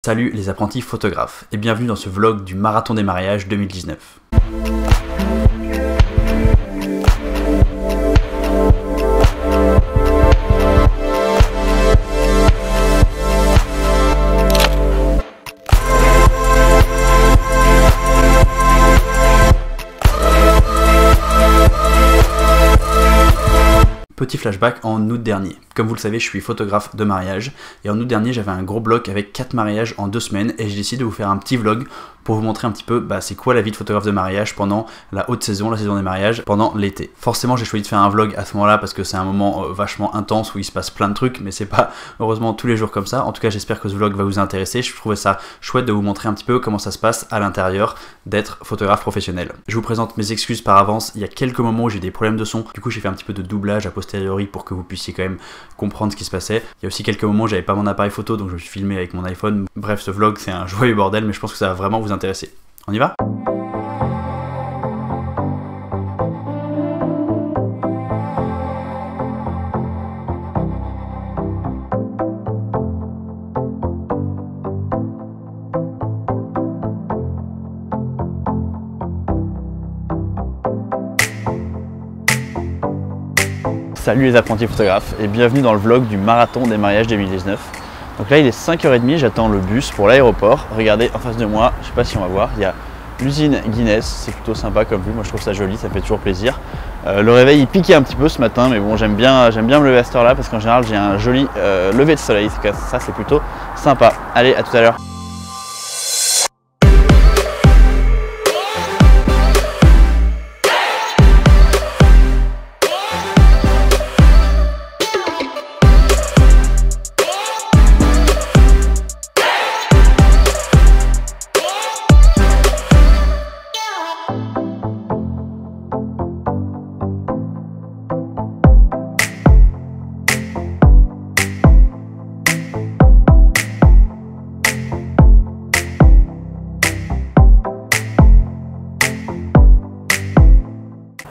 Salut les apprentis photographes et bienvenue dans ce vlog du Marathon des mariages 2019. Petit flashback en août dernier. Comme vous le savez, je suis photographe de mariage et en août dernier, j'avais un gros bloc avec 4 mariages en 2 semaines et j'ai décidé de vous faire un petit vlog pour vous montrer un petit peu c'est quoi la vie de photographe de mariage pendant la haute saison, la saison des mariages, pendant l'été. Forcément, j'ai choisi de faire un vlog à ce moment-là parce que c'est un moment vachement intense où il se passe plein de trucs, mais c'est pas heureusement tous les jours comme ça. En tout cas, j'espère que ce vlog va vous intéresser. Je trouvais ça chouette de vous montrer un petit peu comment ça se passe à l'intérieur d'être photographe professionnel. Je vous présente mes excuses par avance. Il y a quelques moments où j'ai des problèmes de son. Du coup, j'ai fait un petit peu de doublage a posteriori pour que vous puissiez quand même comprendre ce qui se passait. Il y a aussi quelques moments où j'avais pas mon appareil photo, donc je me suis filmé avec mon iPhone. Bref, ce vlog, c'est un joyeux bordel, mais je pense que ça va vraiment vous intéresser. On y va ? Salut les apprentis photographes et bienvenue dans le vlog du Marathon des mariages 2019. Donc là il est 5h30, j'attends le bus pour l'aéroport. Regardez en face de moi, je sais pas si on va voir, il y a l'usine Guinness, c'est plutôt sympa comme vue, moi je trouve ça joli, ça fait toujours plaisir. Le réveil il piquait un petit peu ce matin, mais bon j'aime bien me lever à cette heure là parce qu'en général j'ai un joli lever de soleil, ça c'est plutôt sympa. Allez, à tout à l'heure.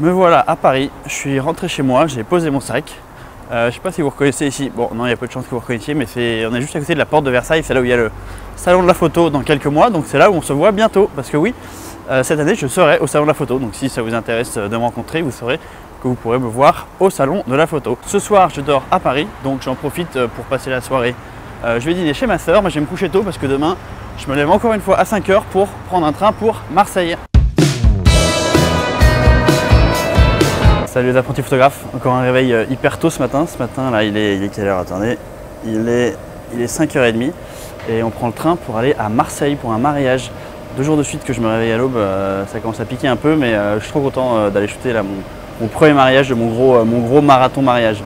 Me voilà à Paris, je suis rentré chez moi, j'ai posé mon sac. Je sais pas si vous reconnaissez ici, bon non il y a peu de chances que vous reconnaissiez, mais on est juste à côté de la porte de Versailles, c'est là où il y a le salon de la photo dans quelques mois, donc c'est là où on se voit bientôt, parce que oui, cette année je serai au salon de la photo, donc si ça vous intéresse de me rencontrer, vous saurez que vous pourrez me voir au salon de la photo. Ce soir je dors à Paris, donc j'en profite pour passer la soirée. Je vais dîner chez ma soeur, mais je vais me coucher tôt parce que demain je me lève encore une fois à 5h pour prendre un train pour Marseille. Salut les apprentis photographes, encore un réveil hyper tôt ce matin. Ce matin là il est quelle heure? Attendez, il est 5h30 et on prend le train pour aller à Marseille pour un mariage. 2 jours de suite que je me réveille à l'aube, ça commence à piquer un peu, mais je suis trop content d'aller shooter là mon premier mariage de mon gros marathon mariage.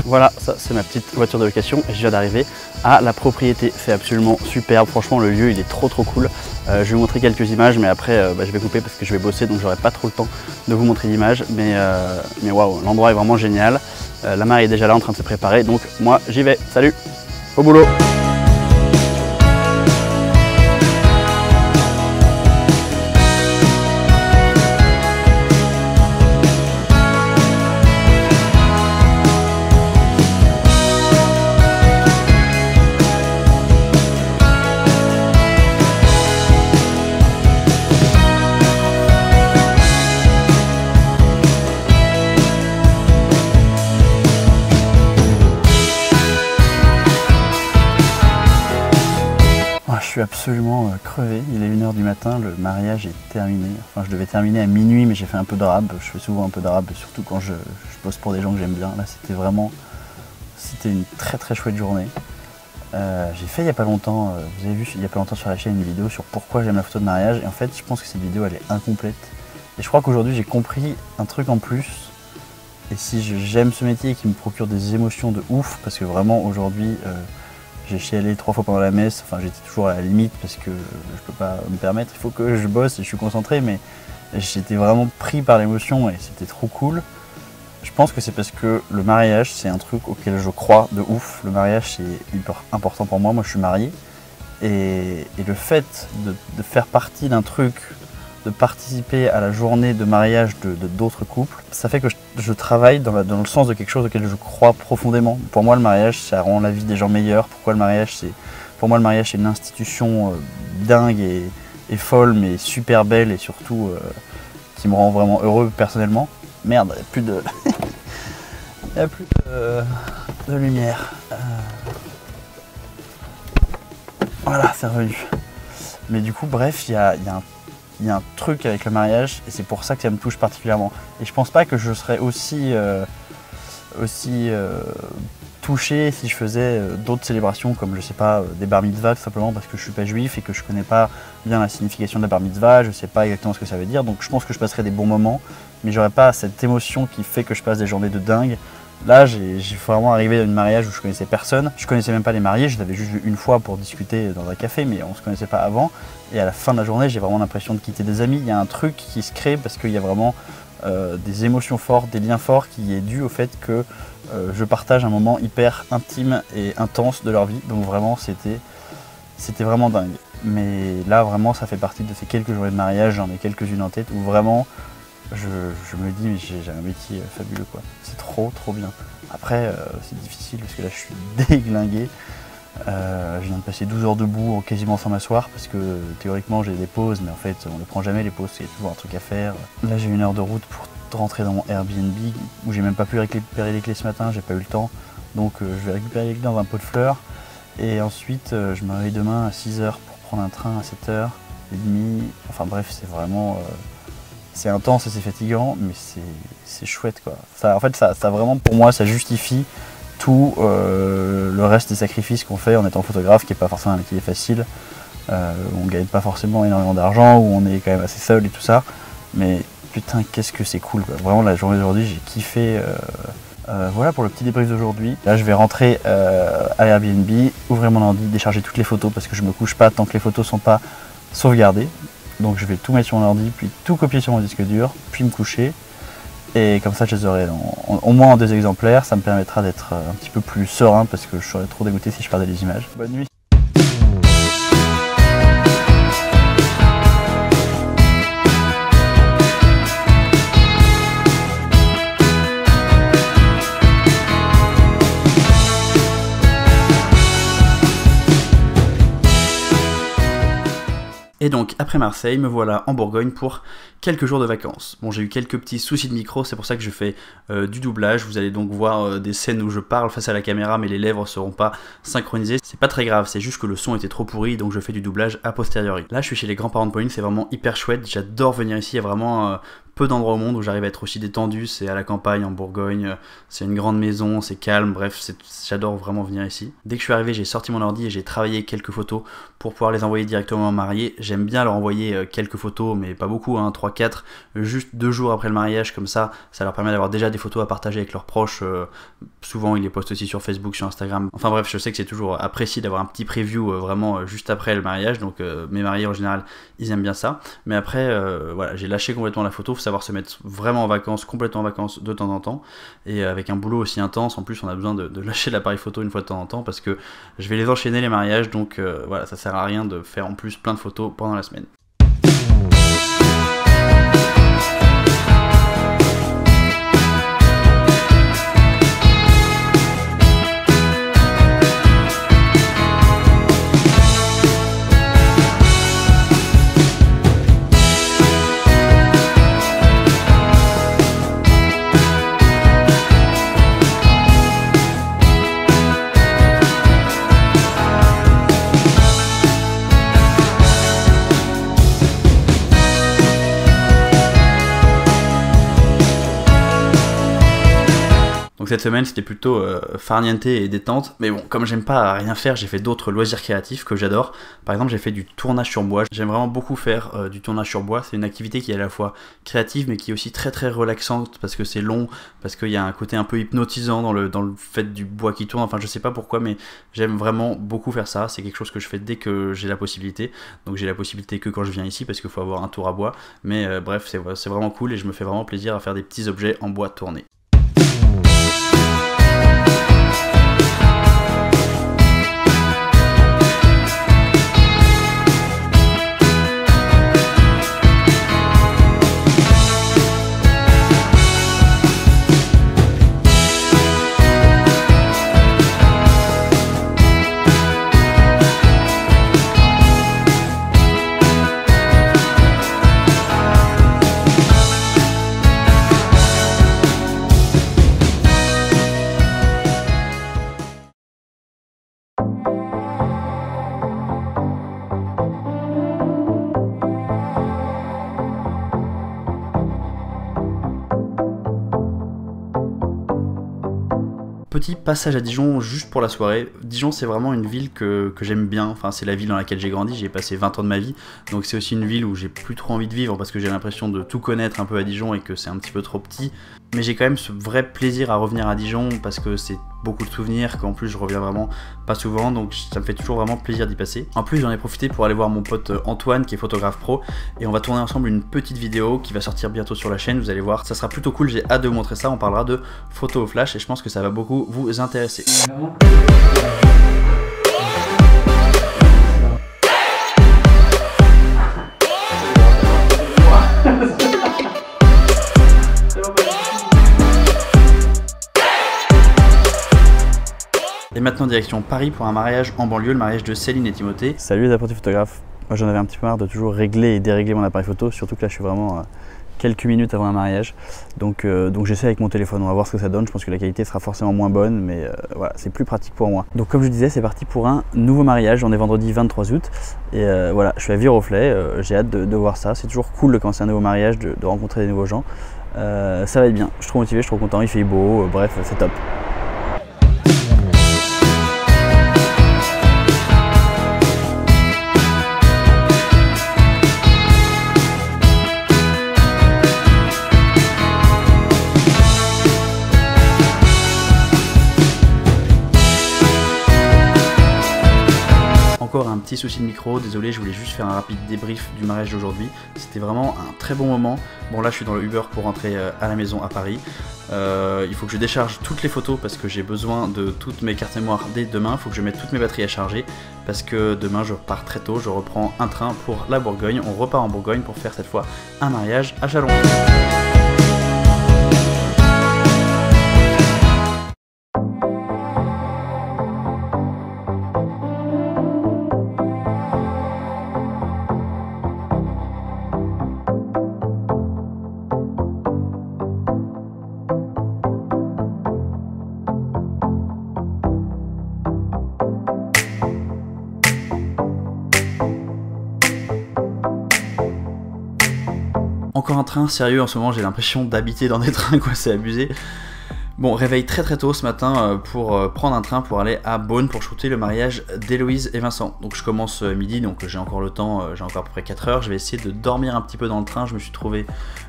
Voilà, ça c'est ma petite voiture de location et je viens d'arriver à la propriété. C'est absolument superbe, franchement le lieu il est trop cool. Je vais vous montrer quelques images mais après je vais couper parce que je vais bosser donc j'aurai pas trop le temps de vous montrer l'image. Mais waouh, l'endroit est vraiment génial. La mariée est déjà là en train de se préparer donc moi j'y vais. Salut, au boulot! Je suis absolument crevé, il est 1h du matin, le mariage est terminé. Enfin je devais terminer à minuit mais j'ai fait un peu de rab, je fais souvent un peu de rab, surtout quand je bosse pour des gens que j'aime bien. Là c'était une très chouette journée. J'ai fait il n'y a pas longtemps, vous avez vu il n'y a pas longtemps sur la chaîne une vidéo sur pourquoi j'aime la photo de mariage et en fait je pense que cette vidéo elle est incomplète. Et je crois qu'aujourd'hui j'ai compris un truc en plus. Et si j'aime ce métier qui me procure des émotions de ouf, parce que vraiment aujourd'hui j'ai chialé 3 fois pendant la messe, enfin j'étais toujours à la limite parce que je peux pas me permettre, il faut que je bosse et je suis concentré, mais j'étais vraiment pris par l'émotion et c'était trop cool. Je pense que c'est parce que le mariage, c'est un truc auquel je crois de ouf. Le mariage, c'est hyper important pour moi. Moi, je suis marié Et le fait de faire partie d'un truc, de participer à la journée de mariage de d'autres couples, ça fait que je travaille dans le sens de quelque chose auquel je crois profondément. Pour moi, le mariage, ça rend la vie des gens meilleure. Pour moi, le mariage, c'est une institution dingue et folle, mais super belle et surtout qui me rend vraiment heureux personnellement. Merde, il n'y a plus de... il n'y a plus de lumière. Voilà, c'est revenu. Mais du coup, bref, il y a un truc avec le mariage et c'est pour ça que ça me touche particulièrement. Et je pense pas que je serais aussi touché si je faisais d'autres célébrations comme, je sais pas, des bar mitzvahs, tout simplement parce que je suis pas juif et que je connais pas bien la signification de la bar mitzvah, je sais pas exactement ce que ça veut dire, donc je pense que je passerais des bons moments, mais j'aurais pas cette émotion qui fait que je passe des journées de dingue. Là, j'ai vraiment arrivé à un mariage où je connaissais personne. Je connaissais même pas les mariés, je les avais juste vus une fois pour discuter dans un café, mais on se connaissait pas avant. Et à la fin de la journée, j'ai vraiment l'impression de quitter des amis. Il y a un truc qui se crée parce qu'il y a vraiment des émotions fortes, des liens forts qui est dû au fait que je partage un moment hyper intime et intense de leur vie. Donc vraiment, c'était vraiment dingue. Mais là, vraiment, ça fait partie de ces quelques journées de mariage, j'en ai quelques-unes en tête, où vraiment... Je me dis, mais j'ai un métier fabuleux, quoi. C'est trop bien. Après, c'est difficile parce que là, je suis déglingué. Je viens de passer 12 heures debout quasiment sans m'asseoir parce que théoriquement, j'ai des pauses, mais en fait, on ne les prend jamais, les pauses, il y a toujours un truc à faire. Là, j'ai 1 heure de route pour rentrer dans mon Airbnb où j'ai même pas pu récupérer les clés ce matin, j'ai pas eu le temps. Donc, je vais récupérer les clés dans un pot de fleurs. Et ensuite, je me réveille demain à 6 heures pour prendre un train à 7h30. Enfin bref, c'est vraiment... c'est intense et c'est fatigant, mais c'est chouette, quoi. Ça, en fait, ça vraiment, pour moi, ça justifie tout le reste des sacrifices qu'on fait en étant photographe, qui n'est pas forcément un métier facile. On ne gagne pas forcément énormément d'argent, où on est quand même assez seul et tout ça. Mais putain, qu'est-ce que c'est cool, quoi. Vraiment, la journée d'aujourd'hui, j'ai kiffé. Voilà pour le petit débrief d'aujourd'hui. Là, je vais rentrer à Airbnb, ouvrir mon ordi, décharger toutes les photos, parce que je me couche pas tant que les photos sont pas sauvegardées. Donc je vais tout mettre sur mon ordi, puis tout copier sur mon disque dur, puis me coucher. Et comme ça, je les aurai au moins en 2 exemplaires. Ça me permettra d'être un petit peu plus serein parce que je serais trop dégoûté si je perdais les images. Bonne nuit. Et donc, après Marseille, me voilà en Bourgogne pour quelques jours de vacances. Bon, j'ai eu quelques petits soucis de micro, c'est pour ça que je fais du doublage. Vous allez donc voir des scènes où je parle face à la caméra, mais les lèvres seront pas synchronisées. C'est pas très grave, c'est juste que le son était trop pourri, donc je fais du doublage a posteriori. Là, je suis chez les grands-parents de Pauline, c'est vraiment hyper chouette. J'adore venir ici, il y a vraiment... peu d'endroits au monde où j'arrive à être aussi détendu, c'est à la campagne, en Bourgogne, c'est une grande maison, c'est calme, bref, j'adore vraiment venir ici. Dès que je suis arrivé, j'ai sorti mon ordi et j'ai travaillé quelques photos pour pouvoir les envoyer directement au marié. J'aime bien leur envoyer quelques photos, mais pas beaucoup, hein, 3-4, juste 2 jours après le mariage, comme ça leur permet d'avoir déjà des photos à partager avec leurs proches. Souvent, ils les postent aussi sur Facebook, sur Instagram. Enfin bref, je sais que c'est toujours apprécié d'avoir un petit preview vraiment juste après le mariage, donc mes mariés en général, ils aiment bien ça. Mais après, voilà, j'ai lâché complètement la photo, faut savoir se mettre vraiment en vacances, complètement en vacances de temps en temps, et avec un boulot aussi intense, en plus on a besoin de lâcher l'appareil photo une fois de temps en temps, parce que je vais les enchaîner les mariages, donc voilà, ça sert à rien de faire en plus plein de photos pendant la semaine. Donc cette semaine c'était plutôt farniente et détente, mais bon, comme j'aime pas rien faire, j'ai fait d'autres loisirs créatifs que j'adore. Par exemple, j'ai fait du tournage sur bois. J'aime vraiment beaucoup faire du tournage sur bois. C'est une activité qui est à la fois créative mais qui est aussi très très relaxante parce que c'est long, parce qu'il y a un côté un peu hypnotisant dans le fait du bois qui tourne. Enfin, je sais pas pourquoi, mais j'aime vraiment beaucoup faire ça. C'est quelque chose que je fais dès que j'ai la possibilité. Donc j'ai la possibilité que quand je viens ici parce qu'il faut avoir un tour à bois. Mais bref, c'est vraiment cool et je me fais vraiment plaisir à faire des petits objets en bois tournés. petit passage à Dijon juste pour la soirée. Dijon c'est vraiment une ville que j'aime bien, enfin c'est la ville dans laquelle j'ai grandi, j'y ai passé 20 ans de ma vie, donc c'est aussi une ville où j'ai plus trop envie de vivre parce que j'ai l'impression de tout connaître un peu à Dijon et que c'est un petit peu trop petit. Mais j'ai quand même ce vrai plaisir à revenir à Dijon parce que c'est beaucoup de souvenirs, qu'en plus je reviens vraiment pas souvent, donc ça me fait toujours vraiment plaisir d'y passer. En plus j'en ai profité pour aller voir mon pote Antoine qui est photographe pro et on va tourner ensemble une petite vidéo qui va sortir bientôt sur la chaîne, vous allez voir, ça sera plutôt cool, j'ai hâte de vous montrer ça, on parlera de photo au flash et je pense que ça va beaucoup vous intéresser. Et maintenant direction Paris pour un mariage en banlieue, le mariage de Céline et Timothée. Salut les apprentis photographes. Moi j'en avais un petit peu marre de toujours régler et dérégler mon appareil photo, surtout que là je suis vraiment quelques minutes avant un mariage. Donc j'essaie avec mon téléphone, on va voir ce que ça donne. Je pense que la qualité sera forcément moins bonne, mais voilà, c'est plus pratique pour moi. Donc comme je disais, c'est parti pour un nouveau mariage. On est vendredi 23 août et voilà, je suis à Viroflay, j'ai hâte de voir ça. C'est toujours cool de commencer un nouveau mariage, de rencontrer des nouveaux gens. Ça va être bien, je suis trop motivé, je suis trop content, il fait beau, bref, c'est top. Encore un petit souci de micro, désolé, je voulais juste faire un rapide débrief du mariage d'aujourd'hui. C'était vraiment un très bon moment. Bon là je suis dans le Uber pour rentrer à la maison à Paris. Il faut que je décharge toutes les photos parce que j'ai besoin de toutes mes cartes mémoire dès demain. Il faut que je mette toutes mes batteries à charger parce que demain je pars très tôt, je reprends un train pour la Bourgogne. On repart en Bourgogne pour faire cette fois un mariage à Chalon. Encore un train, sérieux en ce moment j'ai l'impression d'habiter dans des trains quoi, c'est abusé. Bon, réveil très tôt ce matin pour prendre un train pour aller à Beaune pour shooter le mariage d'Héloïse et Vincent. Donc je commence midi, donc j'ai encore le temps, j'ai encore à peu près 4 heures. Je vais essayer de dormir un petit peu dans le train. Je me suis trouvé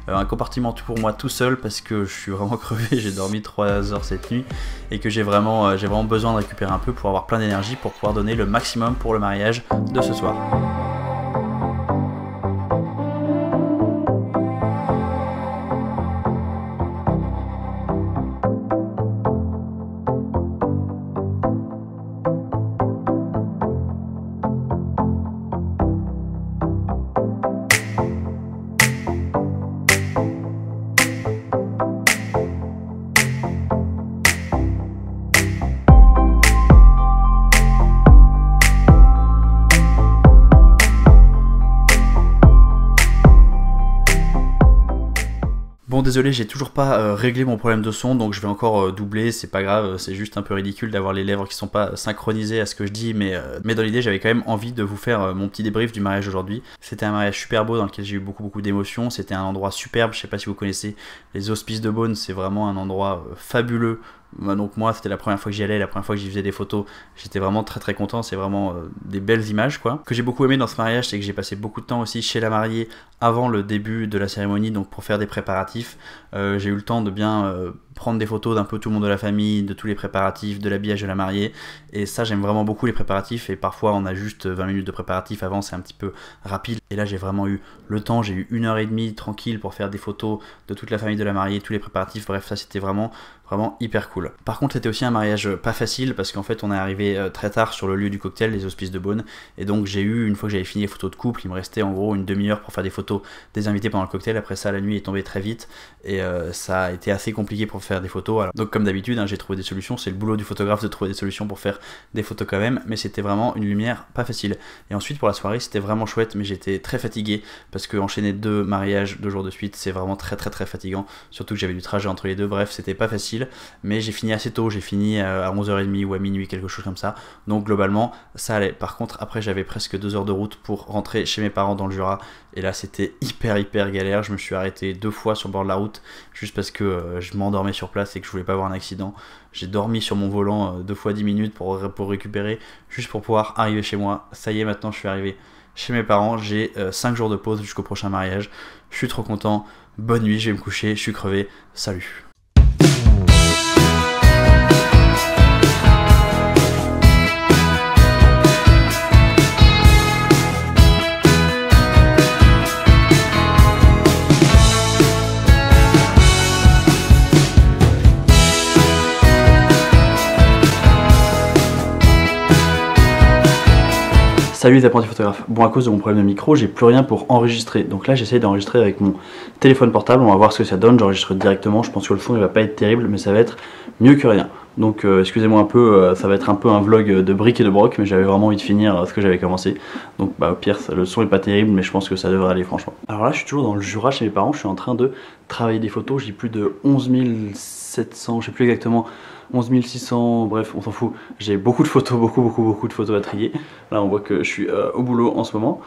un compartiment tout pour moi tout seul parce que je suis vraiment crevé, j'ai dormi 3 heures cette nuit et que j'ai vraiment besoin de récupérer un peu pour avoir plein d'énergie pour pouvoir donner le maximum pour le mariage de ce soir. Bon désolé, j'ai toujours pas réglé mon problème de son, donc je vais encore doubler, c'est pas grave, c'est juste un peu ridicule d'avoir les lèvres qui sont pas synchronisées à ce que je dis, mais dans l'idée j'avais quand même envie de vous faire mon petit débrief du mariage aujourd'hui. C'était un mariage super beau dans lequel j'ai eu beaucoup d'émotions, c'était un endroit superbe, je sais pas si vous connaissez les Hospices de Beaune, c'est vraiment un endroit fabuleux. Donc moi c'était la première fois que j'y allais, la première fois que j'y faisais des photos, j'étais vraiment très content, c'est vraiment des belles images quoi. Ce que j'ai beaucoup aimé dans ce mariage, c'est que j'ai passé beaucoup de temps aussi chez la mariée avant le début de la cérémonie, donc pour faire des préparatifs. J'ai eu le temps de bien prendre des photos d'un peu tout le monde de la famille, de tous les préparatifs, de l'habillage de la mariée, et ça j'aime vraiment beaucoup les préparatifs, et parfois on a juste 20 minutes de préparatifs avant, c'est un petit peu rapide, et là j'ai vraiment eu le temps, j'ai eu 1h30 tranquille pour faire des photos de toute la famille de la mariée, tous les préparatifs, bref ça c'était vraiment hyper cool. Par contre c'était aussi un mariage pas facile parce qu'en fait on est arrivé très tard sur le lieu du cocktail, les Hospices de Beaune, et donc j'ai eu, une fois que j'avais fini les photos de couple, il me restait en gros une demi-heure pour faire des photos des invités pendant le cocktail. Après ça la nuit est tombée très vite et ça a été assez compliqué pour faire des photos. Alors, donc comme d'habitude j'ai trouvé des solutions, c'est le boulot du photographe de trouver des solutions pour faire des photos quand même, mais c'était vraiment une lumière pas facile. Et ensuite pour la soirée c'était vraiment chouette, mais j'étais très fatigué parce que enchaîner 2 mariages 2 jours de suite c'est vraiment très fatigant, surtout que j'avais du trajet entre les deux, bref c'était pas facile. difficile, mais j'ai fini assez tôt, j'ai fini à 11h30 ou à minuit, quelque chose comme ça, donc globalement ça allait. Par contre après j'avais presque 2 heures de route pour rentrer chez mes parents dans le Jura, et là c'était hyper galère. Je me suis arrêté 2 fois sur le bord de la route, juste parce que je m'endormais sur place et que je voulais pas avoir un accident. J'ai dormi sur mon volant 2 fois 10 minutes pour récupérer, juste pour pouvoir arriver chez moi. Ça y est, maintenant je suis arrivé chez mes parents, j'ai 5 jours de pause jusqu'au prochain mariage. Je suis trop content, bonne nuit, je vais me coucher, je suis crevé, salut. Salut les apprentis photographes. Bon, à cause de mon problème de micro, j'ai plus rien pour enregistrer. Donc là, j'essaye d'enregistrer avec mon téléphone portable. On va voir ce que ça donne. J'enregistre directement. Je pense que le son il va pas être terrible, mais ça va être mieux que rien. Donc excusez-moi un peu, ça va être un peu un vlog de briques et de broc, mais j'avais vraiment envie de finir ce que j'avais commencé. Donc au pire, le son est pas terrible, mais je pense que ça devrait aller franchement. Alors là, je suis toujours dans le Jura chez mes parents. Je suis en train de travailler des photos. J'ai plus de 11 700, je sais plus exactement. 11 600, bref, on s'en fout. J'ai beaucoup de photos, beaucoup de photos à trier. Là, on voit que je suis au boulot en ce moment.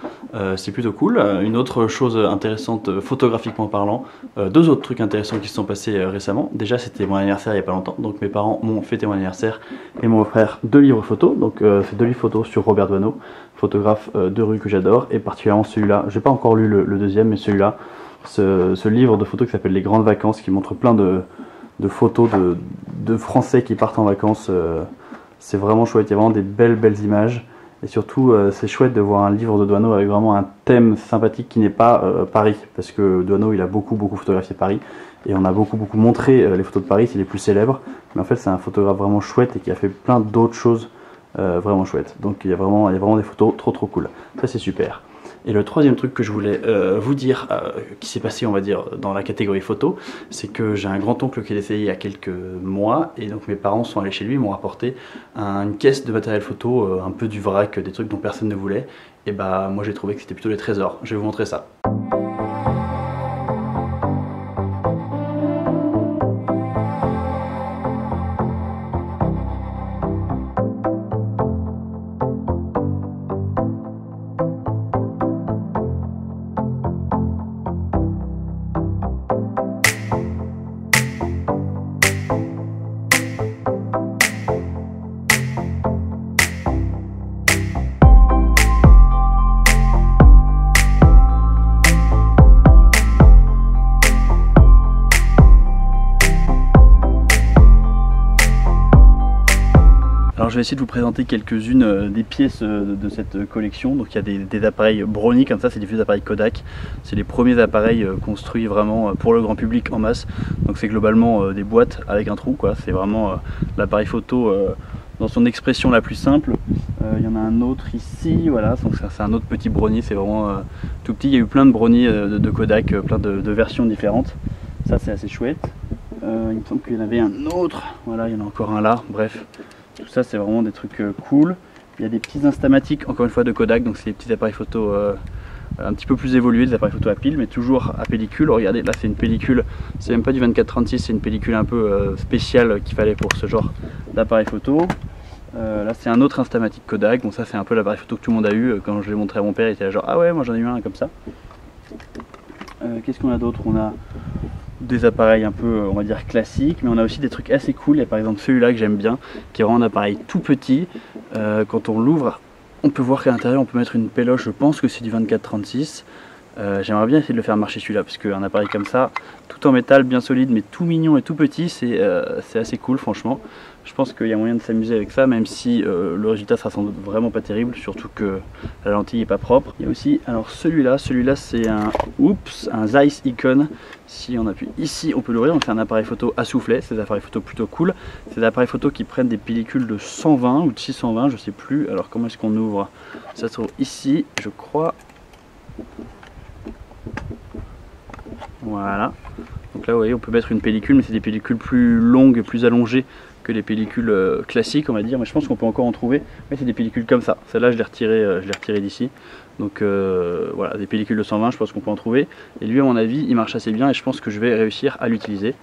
C'est plutôt cool. Une autre chose intéressante, photographiquement parlant, 2 autres trucs intéressants qui se sont passés récemment. Déjà, c'était mon anniversaire il n'y a pas longtemps. Donc, mes parents m'ont fêté mon anniversaire et m'ont offert 2 livres photos. Donc, c'est 2 livres photos sur Robert Doisneau, photographe de rue que j'adore. Et particulièrement celui-là. J'ai pas encore lu le deuxième, mais celui-là, ce livre de photos qui s'appelle Les Grandes Vacances, qui montre plein de photos de Français qui partent en vacances. C'est vraiment chouette, il y a vraiment des belles images, et surtout c'est chouette de voir un livre de Doisneau avec vraiment un thème sympathique qui n'est pas Paris, parce que Doisneau il a beaucoup photographié Paris, et on a beaucoup montré les photos de Paris, c'est les plus célèbres, mais en fait c'est un photographe vraiment chouette et qui a fait plein d'autres choses vraiment chouettes. Donc il y a vraiment des photos trop cool, ça c'est super. Et le troisième truc que je voulais vous dire, qui s'est passé on va dire dans la catégorie photo, c'est que j'ai un grand-oncle qui est décédé il y a quelques mois, et donc mes parents sont allés chez lui, m'ont rapporté une caisse de matériel photo, un peu du vrac, des trucs dont personne ne voulait, et bah moi j'ai trouvé que c'était plutôt des trésors. Je vais vous montrer ça. Alors je vais essayer de vous présenter quelques-unes des pièces de cette collection. Donc il y a des appareils Brownie comme ça, c'est des vieux appareils Kodak. C'est les premiers appareils construits vraiment pour le grand public en masse. Donc c'est globalement des boîtes avec un trou, quoi. C'est vraiment l'appareil photo dans son expression la plus simple. Il y en a un autre ici, voilà, donc c'est un autre petit Brownie, c'est vraiment tout petit. Il y a eu plein de Brownie de Kodak, plein de versions différentes. Ça c'est assez chouette. Il me semble qu'il y en avait un autre, voilà, il y en a encore un là, bref. Tout ça c'est vraiment des trucs cool. Il y a des petits instamatiques, encore une fois de Kodak, donc c'est des petits appareils photo un petit peu plus évolués, des appareils photo à pile, mais toujours à pellicule. Regardez, là c'est une pellicule, c'est même pas du 24-36, c'est une pellicule un peu spéciale qu'il fallait pour ce genre d'appareil photo. Là c'est un autre instamatique Kodak, donc ça c'est un peu l'appareil photo que tout le monde a eu. Quand je l'ai montré à mon père, il était là genre ah ouais moi j'en ai eu un comme ça. Qu'est-ce qu'on a d'autre? On a des appareils un peu on va dire classiques, mais on a aussi des trucs assez cool. Il y a par exemple celui-là que j'aime bien, qui est vraiment un appareil tout petit. Quand on l'ouvre, on peut voir qu'à l'intérieur on peut mettre une péloche, je pense que c'est du 24-36. J'aimerais bien essayer de le faire marcher celui-là, parce qu'un appareil comme ça, tout en métal, bien solide, mais tout mignon et tout petit, c'est assez cool franchement. Je pense qu'il y a moyen de s'amuser avec ça, même si le résultat sera sans doute vraiment pas terrible, surtout que la lentille est pas propre. Il y a aussi, alors celui-là c'est un Zeiss Icon. Si on appuie ici, on peut l'ouvrir, donc c'est un appareil photo à soufflet, c'est des appareils photo plutôt cool. C'est des appareils photo qui prennent des pellicules de 120 ou de 620, je sais plus. Alors comment est-ce qu'on ouvre? Ça se trouve ici, je crois. Voilà, donc là vous voyez on peut mettre une pellicule, mais c'est des pellicules plus longues, plus allongées que les pellicules classiques on va dire, mais je pense qu'on peut encore en trouver. Mais c'est des pellicules comme ça, celle-là je l'ai retiré d'ici. Donc voilà, des pellicules de 120, je pense qu'on peut en trouver. Et lui à mon avis il marche assez bien et je pense que je vais réussir à l'utiliser.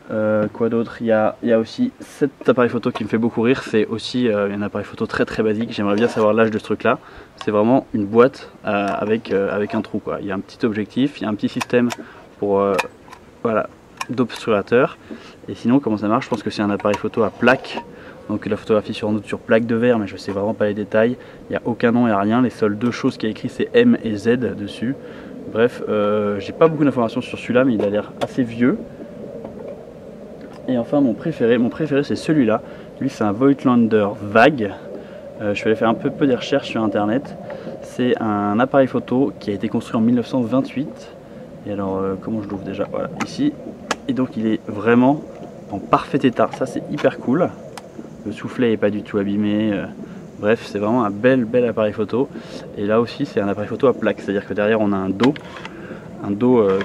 Quoi d'autre? Il y a aussi cet appareil photo qui me fait beaucoup rire. C'est aussi un appareil photo très basique. J'aimerais bien savoir l'âge de ce truc là. C'est vraiment une boîte avec un trou quoi. Il y a un petit objectif, il y a un petit système pour voilà, d'obturateur. Et sinon comment ça marche? Je pense que c'est un appareil photo à plaque. Donc la photographie sans doute sur plaque de verre, mais je sais vraiment pas les détails. Il n'y a aucun nom et rien. Les seules deux choses qu'il y a écrit c'est M et Z dessus. Bref, j'ai pas beaucoup d'informations sur celui-là, mais il a l'air assez vieux. Et enfin mon préféré c'est celui-là. Lui c'est un Voigtlander VAG. Je suis allé faire un peu des recherches sur internet. C'est un appareil photo qui a été construit en 1928. Et alors comment je l'ouvre déjà? Voilà, ici. Et donc il est vraiment en parfait état. Ça c'est hyper cool. Le soufflet n'est pas du tout abîmé. Bref, c'est vraiment un bel appareil photo. Et là aussi c'est un appareil photo à plaque. C'est-à-dire que derrière on a un dos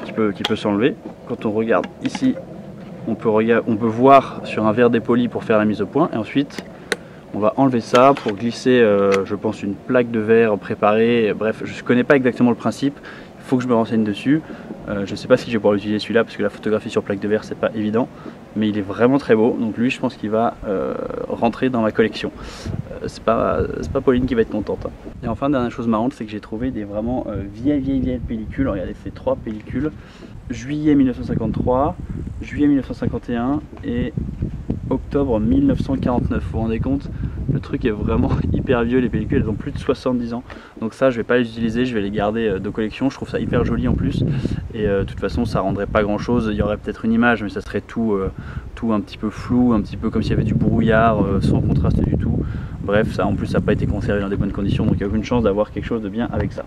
qui peut s'enlever. Quand on regarde ici, on peut voir sur un verre dépoli pour faire la mise au point. Et ensuite on va enlever ça pour glisser je pense une plaque de verre préparée. Bref, je ne connais pas exactement le principe. Il faut que je me renseigne dessus. Je ne sais pas si je vais pouvoir l'utiliser celui-là parce que la photographie sur plaque de verre c'est pas évident. Mais il est vraiment très beau. Donc lui je pense qu'il va rentrer dans ma collection. C'est pas Pauline qui va être contente. Et enfin dernière chose marrante, c'est que j'ai trouvé des vraiment vieilles pellicules. Regardez, c'est 3 pellicules. Juillet 1953, juillet 1951 et octobre 1949. Vous vous rendez compte? Le truc est vraiment hyper vieux, les pellicules elles ont plus de 70 ans. Donc ça je vais pas les utiliser, je vais les garder de collection. Je trouve ça hyper joli en plus. Et de toute façon ça rendrait pas grand chose. Il y aurait peut-être une image mais ça serait tout un petit peu flou, un petit peu comme s'il y avait du brouillard, sans contraste du tout. Bref, ça en plus ça n'a pas été conservé dans des bonnes conditions, donc il n'y a aucune chance d'avoir quelque chose de bien avec ça.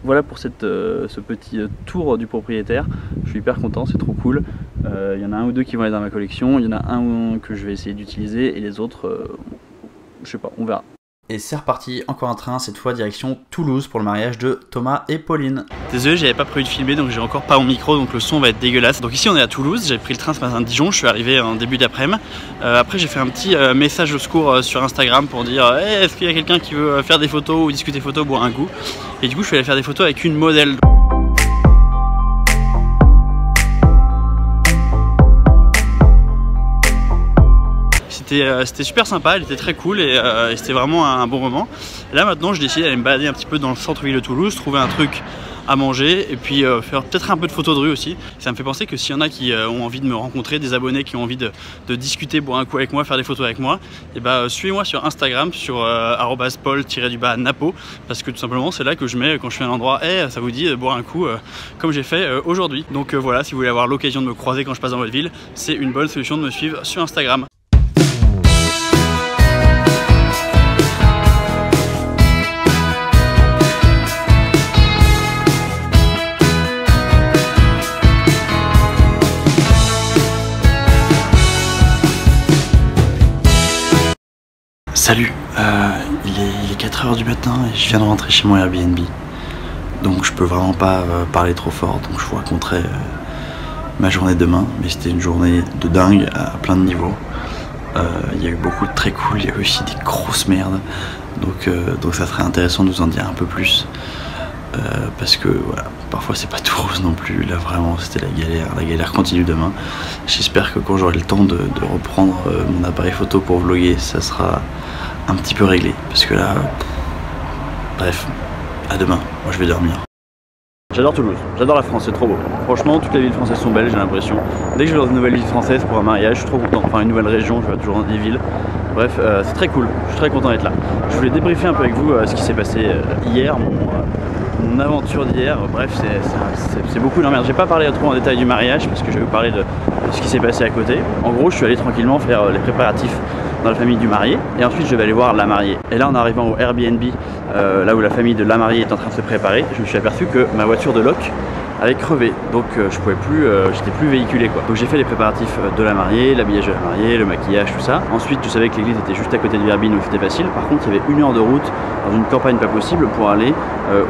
Voilà pour ce petit tour du propriétaire. Je suis hyper content, c'est trop cool. Il y en a un ou deux qui vont aller dans ma collection, il y en a un que je vais essayer d'utiliser et les autres, je sais pas, on verra. Et c'est reparti, encore un train, cette fois direction Toulouse pour le mariage de Thomas et Pauline. Désolé, j'avais pas prévu de filmer donc j'ai encore pas mon micro donc le son va être dégueulasse. Donc ici on est à Toulouse, j'ai pris le train ce matin de Dijon, je suis arrivé en début d'après-midi. Après j'ai fait un petit message au secours sur Instagram pour dire hey, est-ce qu'il y a quelqu'un qui veut faire des photos ou discuter photos, boire un coup. Et du coup je suis allé faire des photos avec une modèle. C'était super sympa, elle était très cool et c'était vraiment un bon moment. Et là maintenant je décide d'aller me balader un petit peu dans le centre-ville de Toulouse, trouver un truc à manger et puis faire peut-être un peu de photos de rue aussi. Ça me fait penser que s'il y en a qui ont envie de me rencontrer, des abonnés qui ont envie de discuter, boire un coup avec moi, faire des photos avec moi, et bah suivez-moi sur Instagram sur @paul_napo parce que tout simplement c'est là que je mets quand je fais un endroit hey, ça vous dit de boire un coup comme j'ai fait aujourd'hui. Donc voilà, si vous voulez avoir l'occasion de me croiser quand je passe dans votre ville, c'est une bonne solution de me suivre sur Instagram. Salut, il est 4 h du matin et je viens de rentrer chez mon Airbnb. Donc je peux vraiment pas parler trop fort, donc je vous raconterai ma journée demain. Mais c'était une journée de dingue à plein de niveaux. Il y a eu beaucoup de très cool, il y a eu aussi des grosses merdes. Donc ça serait intéressant de vous en dire un peu plus. Parce que voilà, parfois c'est pas tout rose non plus. Là vraiment c'était la galère continue demain. J'espère que quand j'aurai le temps de reprendre mon appareil photo pour vlogger, ça sera un petit peu réglé. Parce que là, bref, à demain, moi je vais dormir. J'adore Toulouse, j'adore la France, c'est trop beau. Franchement, toutes les villes françaises sont belles, j'ai l'impression. Dès que je vais dans une nouvelle ville française pour un mariage, je suis trop content. Enfin, une nouvelle région, je vais toujours dans des villes. Bref, c'est très cool, je suis très content d'être là. Je voulais débriefer un peu avec vous ce qui s'est passé hier, mon aventure d'hier. Bref, c'est beaucoup d'emmerde. J'ai pas parlé trop en détail du mariage parce que je vais vous parler de ce qui s'est passé à côté. En gros, je suis allé tranquillement faire les préparatifs dans la famille du marié et ensuite je vais aller voir la mariée. Et là en arrivant au Airbnb, là où la famille de la mariée est en train de se préparer, je me suis aperçu que ma voiture de loc avait crevé, donc je pouvais plus, j'étais plus véhiculé quoi. Donc j'ai fait les préparatifs de la mariée, l'habillage de la mariée, le maquillage, tout ça. Ensuite je savais que l'église était juste à côté de Verbine, donc c'était facile. Par contre il y avait 1 heure de route dans une campagne pas possible pour aller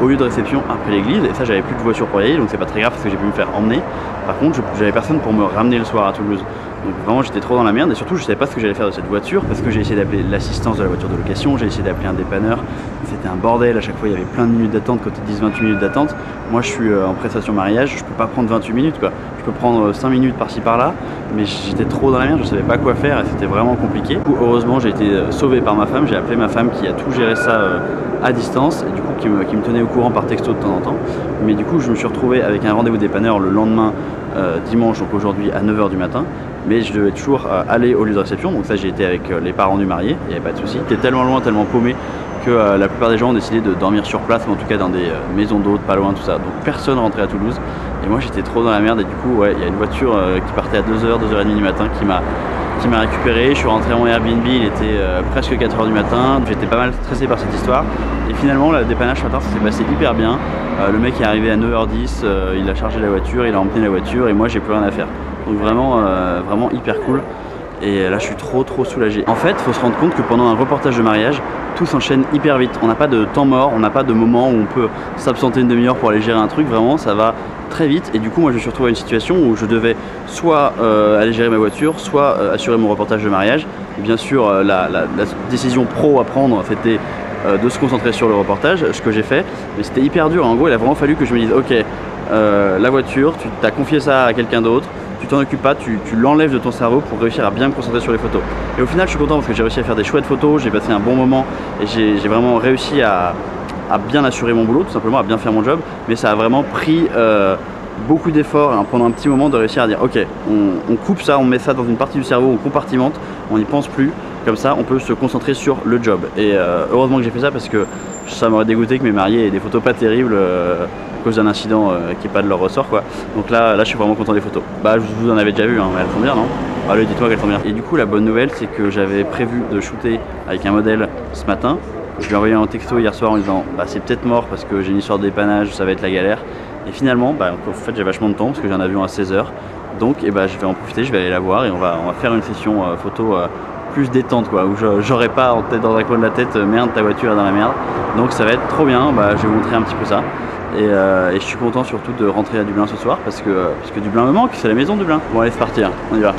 au lieu de réception après l'église, et ça j'avais plus de voiture pour y aller, donc c'est pas très grave parce que j'ai pu me faire emmener. Par contre j'avais personne pour me ramener le soir à Toulouse. Donc vraiment j'étais trop dans la merde et surtout je savais pas ce que j'allais faire de cette voiture parce que j'ai essayé d'appeler l'assistance de la voiture de location, j'ai essayé d'appeler un dépanneur, c'était un bordel, à chaque fois il y avait plein de minutes d'attente. Quand ils disent 28 minutes d'attente, moi je suis en prestation mariage, je peux pas prendre 28 minutes quoi. Je peux prendre 5 minutes par-ci par-là, mais j'étais trop dans la merde, je savais pas quoi faire et c'était vraiment compliqué. Du coup, heureusement j'ai été sauvé par ma femme, j'ai appelé ma femme qui a tout géré ça à distance et du coup qui me tenait au courant par texto de temps en temps. Mais du coup je me suis retrouvé avec un rendez-vous dépanneur le lendemain dimanche, donc aujourd'hui à 9 h du matin. Mais je devais toujours aller au lieu de réception, donc ça j'ai été avec les parents du marié, il n'y avait pas de souci. J'étais tellement loin, tellement paumé que la plupart des gens ont décidé de dormir sur place, mais en tout cas dans des maisons d'hôtes, pas loin, tout ça. Donc personne rentrait à Toulouse et moi j'étais trop dans la merde et du coup ouais, il y a une voiture qui partait à 2h, 2h30 du matin qui m'a récupéré. Je suis rentré à mon Airbnb, il était presque 4 h du matin, j'étais pas mal stressé par cette histoire et finalement le dépannage ce matin ça s'est passé hyper bien. Le mec est arrivé à 9 h 10, il a chargé la voiture, il a emmené la voiture et moi j'ai plus rien à faire. Donc vraiment, vraiment hyper cool. Et là je suis trop soulagé. En fait, il faut se rendre compte que pendant un reportage de mariage, tout s'enchaîne hyper vite. On n'a pas de temps mort, on n'a pas de moment où on peut s'absenter une demi-heure pour aller gérer un truc. Vraiment, ça va très vite. Et du coup, moi je me suis retrouvé à une situation où je devais soit aller gérer ma voiture, soit assurer mon reportage de mariage. Et bien sûr, la décision pro à prendre, c'était de se concentrer sur le reportage, ce que j'ai fait. Mais c'était hyper dur. En gros, il a vraiment fallu que je me dise, ok, la voiture, tu t'as confié ça à quelqu'un d'autre. Tu t'en occupes pas, tu l'enlèves de ton cerveau pour réussir à bien me concentrer sur les photos. Et au final je suis content parce que j'ai réussi à faire des chouettes photos, j'ai passé un bon moment et j'ai vraiment réussi à bien assurer mon boulot, tout simplement, à bien faire mon job. Mais ça a vraiment pris beaucoup d'efforts hein, pendant un petit moment de réussir à dire ok, on coupe ça, on met ça dans une partie du cerveau, on compartimente, on n'y pense plus. Comme ça on peut se concentrer sur le job. Et heureusement que j'ai fait ça parce que ça m'aurait dégoûté que mes mariés aient des photos pas terribles à cause d'un incident qui n'est pas de leur ressort quoi. Donc là je suis vraiment content des photos. Bah vous en avez déjà vu, hein, mais elles sont bien non? Allez dites-moi qu'elles sont bien. Et du coup la bonne nouvelle c'est que j'avais prévu de shooter avec un modèle ce matin. Je lui ai envoyé un texto hier soir en lui disant bah c'est peut-être mort parce que j'ai une histoire de dépannage, ça va être la galère. Et finalement bah, en fait j'ai vachement de temps parce que j'ai un avion à 16 h. Donc je vais en profiter, je vais aller la voir et on va faire une session photo plus détente quoi, où j'aurai pas en tête dans un coin de la tête merde ta voiture est dans la merde. Donc ça va être trop bien, bah, je vais vous montrer un petit peu ça. Et je suis content surtout de rentrer à Dublin ce soir parce que Dublin me manque, c'est la maison de Dublin. Bon allez c'est parti, hein, on y va.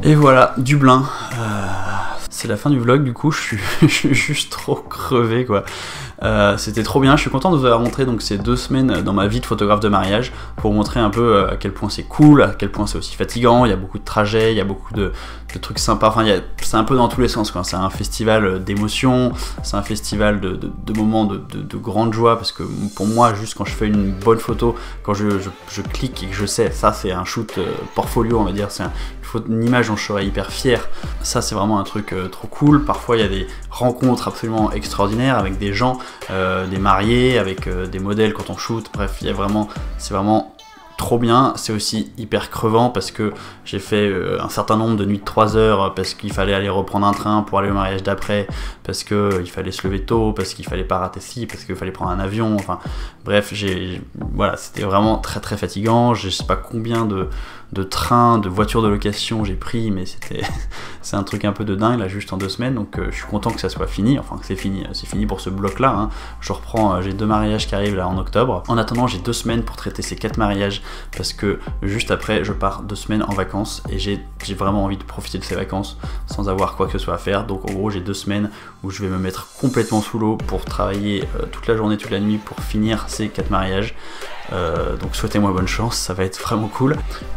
Et voilà, Dublin. C'est la fin du vlog, du coup je suis juste trop crevé quoi. C'était trop bien, je suis content de vous avoir montré donc ces 2 semaines dans ma vie de photographe de mariage pour vous montrer un peu à quel point c'est cool, à quel point c'est aussi fatigant, il y a beaucoup de trajets, il y a beaucoup de trucs sympas, enfin c'est un peu dans tous les sens quoi. C'est un festival d'émotions, c'est un festival de moments de grande joie parce que pour moi juste quand je fais une bonne photo, quand je clique et que je sais ça c'est un shoot portfolio on va dire, c'est une image dont je serais hyper fier, ça c'est vraiment un truc trop cool. Parfois il y a des rencontres absolument extraordinaires avec des gens, des mariés, avec des modèles quand on shoot, bref c'est vraiment trop bien. C'est aussi hyper crevant parce que j'ai fait un certain nombre de nuits de 3 heures parce qu'il fallait aller reprendre un train pour aller au mariage d'après, parce qu'il fallait se lever tôt, parce qu'il fallait pas rater ci, parce qu'il fallait prendre un avion, enfin bref, voilà, c'était vraiment très très fatigant. Je sais pas combien de trains, de voitures de location j'ai pris, mais c'est un truc un peu de dingue là juste en 2 semaines, donc je suis content que ça soit fini, enfin que c'est fini pour ce bloc là, hein. Je reprends, j'ai 2 mariages qui arrivent là en octobre. En attendant j'ai 2 semaines pour traiter ces 4 mariages parce que juste après je pars 2 semaines en vacances et j'ai vraiment envie de profiter de ces vacances sans avoir quoi que ce soit à faire. Donc en gros j'ai 2 semaines où je vais me mettre complètement sous l'eau pour travailler toute la journée, toute la nuit pour finir ces 4 mariages. Donc souhaitez-moi bonne chance, ça va être vraiment cool.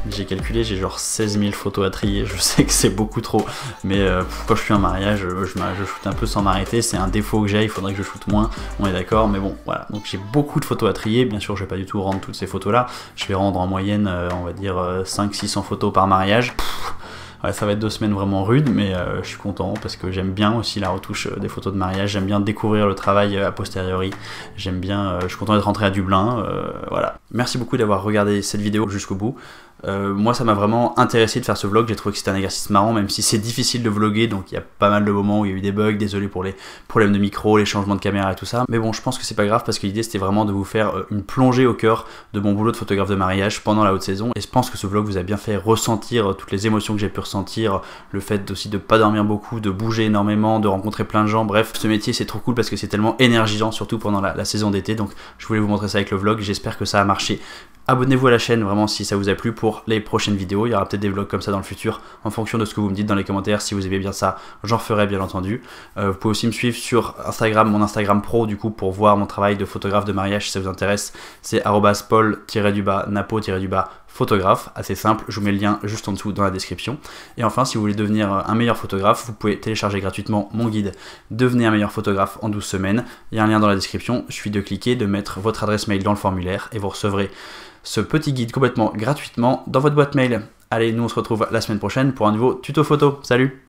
J'ai calculé, j'ai genre 16 000 photos à trier, je sais que c'est beaucoup trop, mais quand je fais un mariage, je shoot un peu sans m'arrêter, c'est un défaut que j'ai, il faudrait que je shoote moins, on est d'accord, mais bon, voilà. Donc j'ai beaucoup de photos à trier, bien sûr je vais pas du tout rendre toutes ces photos là, je vais rendre en moyenne, on va dire 500-600 photos par mariage. Ouais, ça va être 2 semaines vraiment rudes, mais je suis content parce que j'aime bien aussi la retouche des photos de mariage, j'aime bien découvrir le travail a posteriori, j'aime bien, je suis content d'être rentré à Dublin, voilà. Merci beaucoup d'avoir regardé cette vidéo jusqu'au bout, Moi ça m'a vraiment intéressé de faire ce vlog, j'ai trouvé que c'était un exercice marrant, même si c'est difficile de vlogger, donc il y a pas mal de moments où il y a eu des bugs, désolé pour les problèmes de micro, les changements de caméra et tout ça, mais bon je pense que c'est pas grave parce que l'idée c'était vraiment de vous faire une plongée au cœur de mon boulot de photographe de mariage pendant la haute saison, et je pense que ce vlog vous a bien fait ressentir toutes les émotions que j'ai pu ressentir, le fait aussi de pas dormir beaucoup, de bouger énormément, de rencontrer plein de gens, bref, ce métier c'est trop cool parce que c'est tellement énergisant, surtout pendant la saison d'été, donc je voulais vous montrer ça avec le vlog, j'espère que ça a marché. Abonnez-vous à la chaîne vraiment si ça vous a plu pour les prochaines vidéos, il y aura peut-être des vlogs comme ça dans le futur en fonction de ce que vous me dites dans les commentaires. Si vous aimez bien ça, j'en ferai bien entendu. Vous pouvez aussi me suivre sur Instagram, mon Instagram pro du coup, pour voir mon travail de photographe de mariage si ça vous intéresse. C'est @paul-napo-photographe, assez simple, je vous mets le lien juste en dessous dans la description. Et enfin, si vous voulez devenir un meilleur photographe, vous pouvez télécharger gratuitement mon guide Devenez un meilleur photographe en 12 semaines. Il y a un lien dans la description, il suffit de cliquer, de mettre votre adresse mail dans le formulaire et vous recevrez ce petit guide complètement gratuitement dans votre boîte mail. Allez, nous on se retrouve la semaine prochaine pour un nouveau tuto photo. Salut!